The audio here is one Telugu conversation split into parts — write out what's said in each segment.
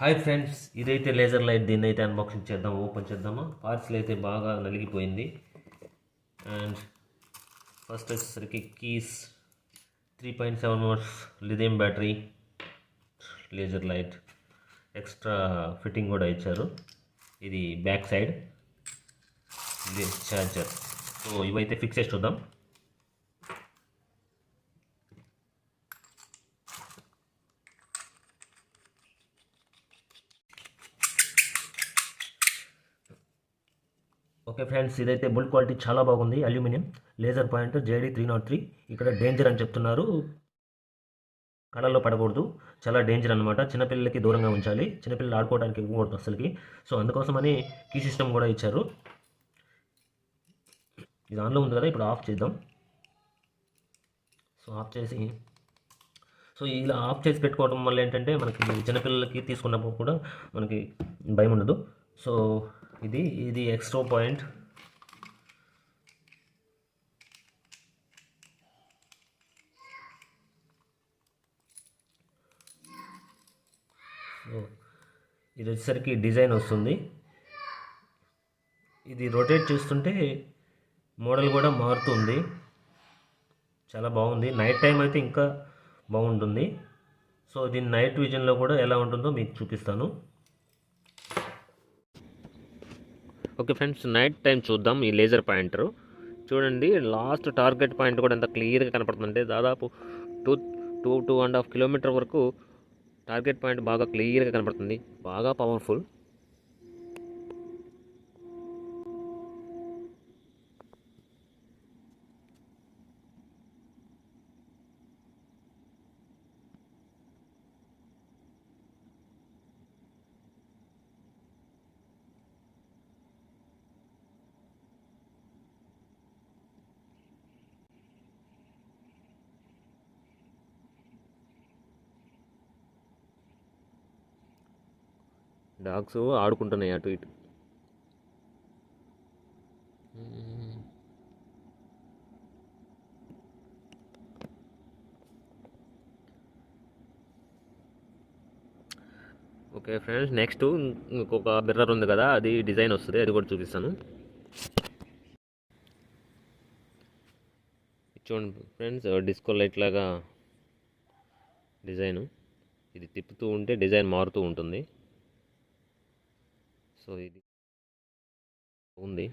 హాయ్ ఫ్రెండ్స్, ఇదైతే లేజర్ లైట్. దీన్ని అయితే అన్బాక్సింగ్ చేద్దాం, ఓపెన్ చేద్దామా. పార్ట్స్లు అయితే బాగా నలిగిపోయింది. అండ్ ఫస్ట్ వచ్చేసరికి keys, 3.7 watts lithium battery, laser light, extra fitting కూడా ఇచ్చారు. ఇది బ్యాక్ సైడ్, ఇది ఛార్జర్. సో ఇవైతే ఫిక్స్ చేసి చూద్దాం. ఓకే ఫ్రెండ్స్, ఇదైతే బుల్ క్వాలిటీ చాలా బాగుంది. Aluminium laser point JD303. ఇక్కడ డేంజర్ అని చెప్తున్నారు, కళ్ళల్లో పడకూడదు, చాలా డేంజర్ అనమాట. చిన్నపిల్లలకి దూరంగా ఉంచాలి, చిన్నపిల్లలు ఆడుకోవడానికి ఇవ్వకూడదు అసలుకి. సో అందుకోసమని కీ సిస్టమ్ కూడా ఇచ్చారు. ఇది ఆన్లో ఉంది కదా, ఇప్పుడు ఆఫ్ చేద్దాం. సో ఆఫ్ చేసి, సో ఇలా ఆఫ్ చేసి పెట్టుకోవడం వల్ల ఏంటంటే మనకి చిన్నపిల్లలకి తీసుకున్నప్పుడు కూడా మనకి భయం ఉండదు. సో ఇది ఎక్స్ట్రా పాయింట్. సో ఇది వచ్చేసరికి డిజైన్ వస్తుంది. ఇది రొటేట్ చేస్తుంటే మోడల్ కూడా మారుతుంది, చాలా బాగుంది. నైట్ టైం అయితే ఇంకా బాగుంటుంది. సో దీని నైట్ విజన్లో కూడా ఎలా ఉంటుందో మీకు చూపిస్తాను. ఓకే ఫ్రెండ్స్, నైట్ టైం చూద్దాం. ఈ లేజర్ పాయింటర్ చూడండి, లాస్ట్ టార్గెట్ పాయింట్ కూడా ఎంత క్లియర్గా కనపడుతుందంటే దాదాపు 2.5 కిలోమీటర్ వరకు టార్గెట్ పాయింట్ బాగా క్లియర్గా కనపడుతుంది, బాగా పవర్ఫుల్. డాగ్స్ ఆడుకుంటున్నాయి అటు ఇటు. ఓకే ఫ్రెండ్స్, నెక్స్ట్ ఇంకొక మిర్రర్ ఉంది కదా, అది డిజైన్ వస్తుంది, అది కూడా చూపిస్తాను. చూడండి ఫ్రెండ్స్, డిస్కో లైట్ లాగా డిజైను. ఇది తిప్పుతూ ఉంటే డిజైన్ మారుతూ ఉంటుంది. సో ఇది ఉంది.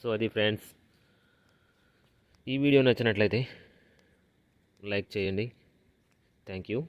సో అది ఫ్రెండ్స్, ఈ వీడియో నచ్చినట్లయితే లైక్ చేయండి. Thank you.